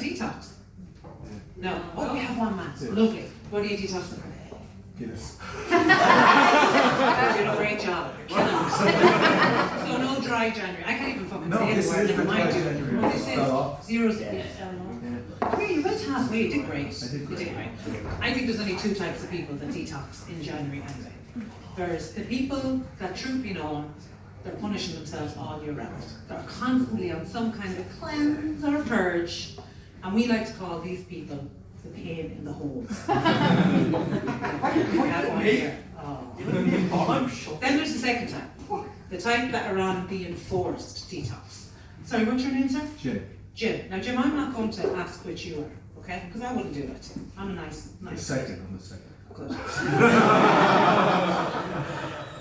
detox? No. Oh, we have one man. Lovely. What are you detoxing? Guinness. You're doing a great job. You're killing it. So no dry January. I can't even fucking say this the word. is Never the mind. dry January. Well, this is zeros. Yeah. Yeah, you went halfway. You did great. I did great. You did great. I think there's only two types of people that detox in January anyway. There's the people that, truth be known, they're punishing themselves all year round. They're constantly on some kind of cleanse or purge, and we like to call these people the pain in the hole. We have one here. Oh. Then there's the second type, the type that are on the enforced detox. Sorry, what's your name, sir? Jim. Jim. Now, Jim, I'm not going to ask which you are, okay? Because I wouldn't do that to you. I'm a nice. The second, I'm the second. Good.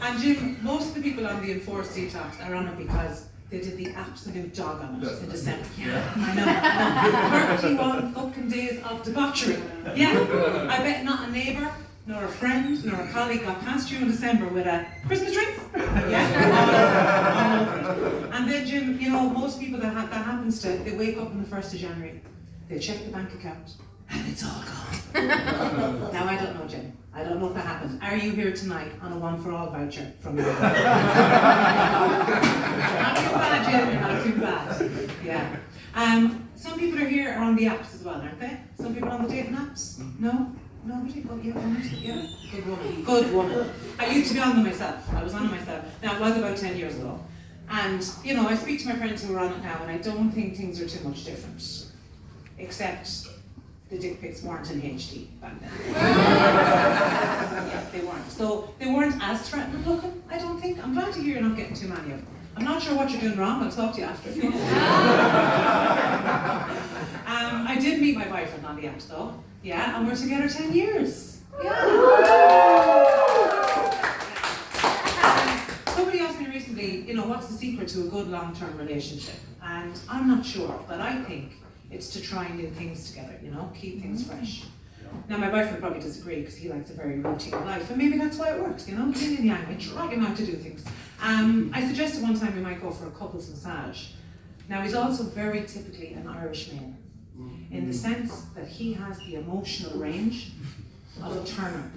And Jim, most of the people on the enforced detox are on it because they did the absolute dog on it in December. Yeah, I know. 31 fucking days of debauchery. Yeah, I bet not a neighbour, nor a friend, nor a colleague got past you in December with a Christmas drinks. Yeah, all over it. And then Jim, you know, most people that happens to, they wake up on the 1st of January, they check the bank account, and it's all gone. Now I don't know, Jim. I don't know if that happened. Are you here tonight on a one for all voucher from your Not too bad, Jim. Not too bad. Yeah. Some people are here are on the apps as well, aren't they? Some people on the dating apps? No? Nobody? Oh, yeah, one. Yeah. Good woman. Good woman. I used to be on them myself. I was on it myself. Now, it was about 10 years ago. And, you know, I speak to my friends who are on it now, and I don't think things are too much different. Except the dick pics weren't in HD back then. Yeah, they weren't. So they weren't as threatening looking, I don't think. I'm glad to hear you're not getting too many of them. I'm not sure what you're doing wrong, I'll talk to you after. I did meet my boyfriend on the apps though. Yeah, and we're together 10 years. Yeah. Somebody asked me recently, you know, what's the secret to a good long-term relationship? And I'm not sure, but I think it's to try new things together, you know, keep things fresh. Now my boyfriend probably disagree because he likes a very routine life, and maybe that's why it works, you know, yin and yang, we drag him out to do things. I suggested one time we might go for a couples massage. Now he's also very typically an Irish male, in the sense that he has the emotional range of a turnip.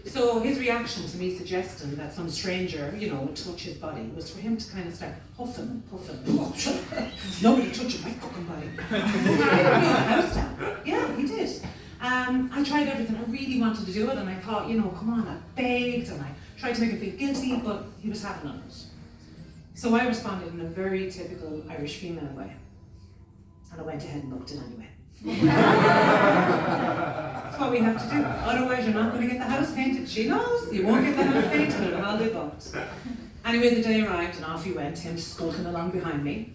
So his reaction to me suggesting that some stranger, you know, would touch his body was for him to kind of start huffing and puffing. Oh, shut up. Nobody touching my fucking body. He blew the house down. Yeah, he did. I tried everything. I really wanted to do it, and I thought, you know, come on, I begged and I tried to make him feel guilty, but he was having none of it. So I responded in a very typical Irish female way, and I went ahead and booked it anyway. That's what we have to do. Otherwise, you're not going to get the house painted. She knows you won't get the house painted and it'll all be booked. Anyway, the day arrived and off he went, him skulking along behind me.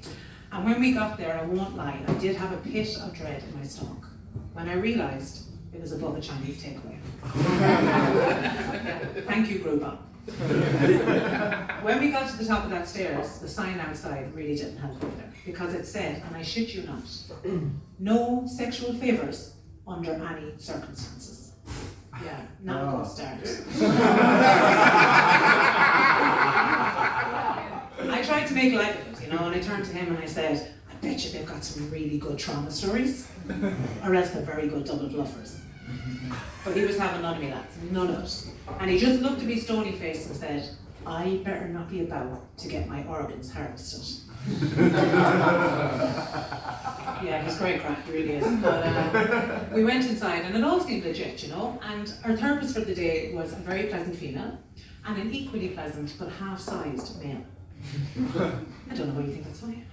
And when we got there, I won't lie, I did have a pit of dread in my stomach when I realised it was above a Chinese takeaway. Thank you, Groupon. When we got to the top of that stairs, the sign outside really didn't help either, because it said, and I shit you not, no sexual favours under any circumstances. Yeah, not a good start. I tried to make light of it, you know, and I turned to him and I said, I bet you they've got some really good trauma stories, or else they're very good double bluffers. But he was having none of me, lads, none of it. And he just looked at me stony-faced and said, I better not be about to get my organs harvested. Yeah, he's great crack, he really is. But we went inside and it all seemed legit, you know, and our therapist for the day was a very pleasant female and an equally pleasant but half-sized male. I don't know why you think that's funny.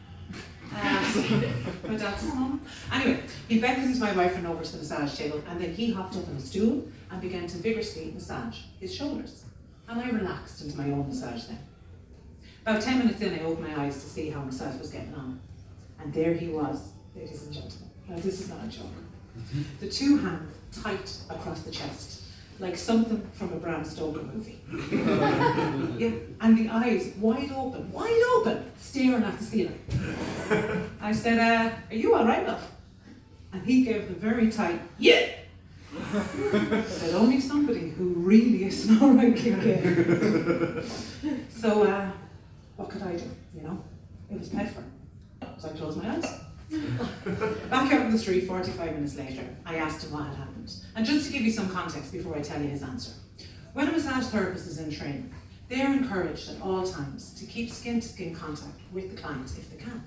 My dad's his mum. Anyway, he beckoned my boyfriend over to the massage table and then he hopped up on a stool and began to vigorously massage his shoulders. And I relaxed into my own massage then. About 10 minutes in, I opened my eyes to see how myself was getting on. And there he was, ladies and gentlemen. Now this is not a joke. The two hands tight across the chest, like something from a Bram Stoker movie. Yeah, and the eyes wide open, staring at the ceiling. I said, are you all right, love? And he gave the very tight, yeah! That only somebody who really is an alright can get. So, what could I do, you know? It was Bedford. So I closed my eyes. Back out on the street 45 minutes later, I asked him what had happened. And just to give you some context before I tell you his answer. When a massage therapist is in training, they are encouraged at all times to keep skin-to-skin contact with the client if they can.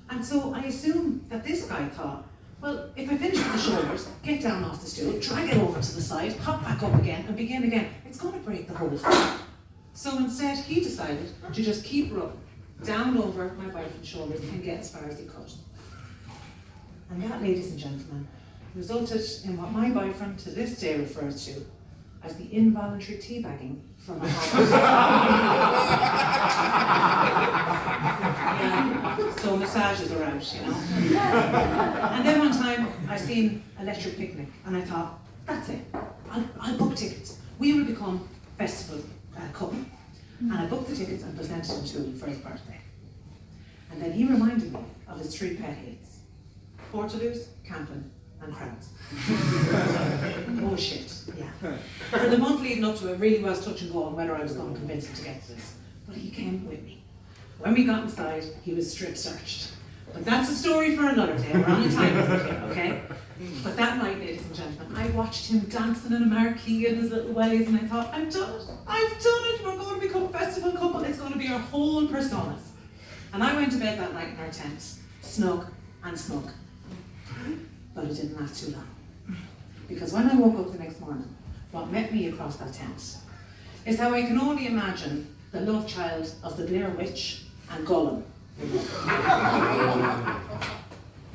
And so I assume that this guy thought, well, if I finish with the shoulders, get down off the stool, drag it over to the side, hop back up again, and begin again, it's going to break the whole thing. So instead, he decided to just keep rubbing down over my boyfriend's shoulders and get as far as he could. And that, ladies and gentlemen, resulted in what my boyfriend to this day refers to as the involuntary teabagging from my husband. Yeah, so massages are out, you know. And then one time I seen Electric Picnic and I thought, that's it, I'll book tickets. We will become festival couple. And I booked the tickets and presented them to him for his birthday. And then he reminded me of his 3 pet hates: Portaloos, camping, and crowds. Oh shit, yeah. For the month leading up to it, really was touch and go on whether I was going to convince him to get to this. But he came with me. When we got inside, he was strip searched. But that's a story for another day. We're on a time limit here, okay? But that night, ladies and gentlemen, I watched him dancing in a marquee in his little wellies and I thought, I've done it, we're going to become a festival couple, it's going to be our whole personas. And I went to bed that night in our tent, snug and snug. But it didn't last too long. Because when I woke up the next morning, what met me across that tent is how I can only imagine the love child of the Blair Witch and Gollum.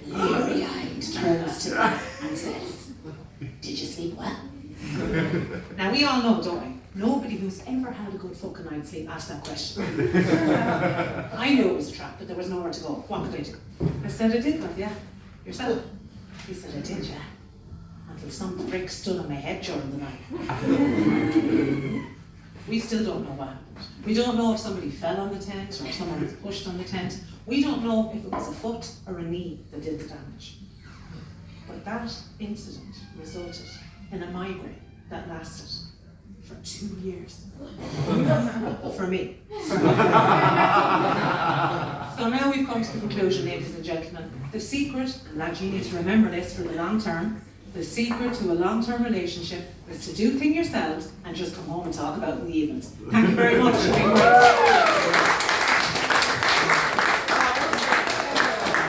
Leery-eyed turns to me and says, "Did you sleep well?" Now we all know, don't we? Nobody who's ever had a good fucking night's sleep asked that question. I knew it was a trap, but there was nowhere to go. What could I do? I said, I did, love, yeah. Yourself? He said, I did, yeah. Until some prick stood on my head during the night. We still don't know what happened. We don't know if somebody fell on the tent or if someone was pushed on the tent. We don't know if it was a foot or a knee that did the damage. But that incident resulted in a migraine that lasted for 2 years. For me. So now we've come to the conclusion, ladies and gentlemen. The secret, and lads, you need to remember this for the long term, the secret to a long-term relationship is to do things yourselves and just come home and talk about it in the evenings. Thank you very much.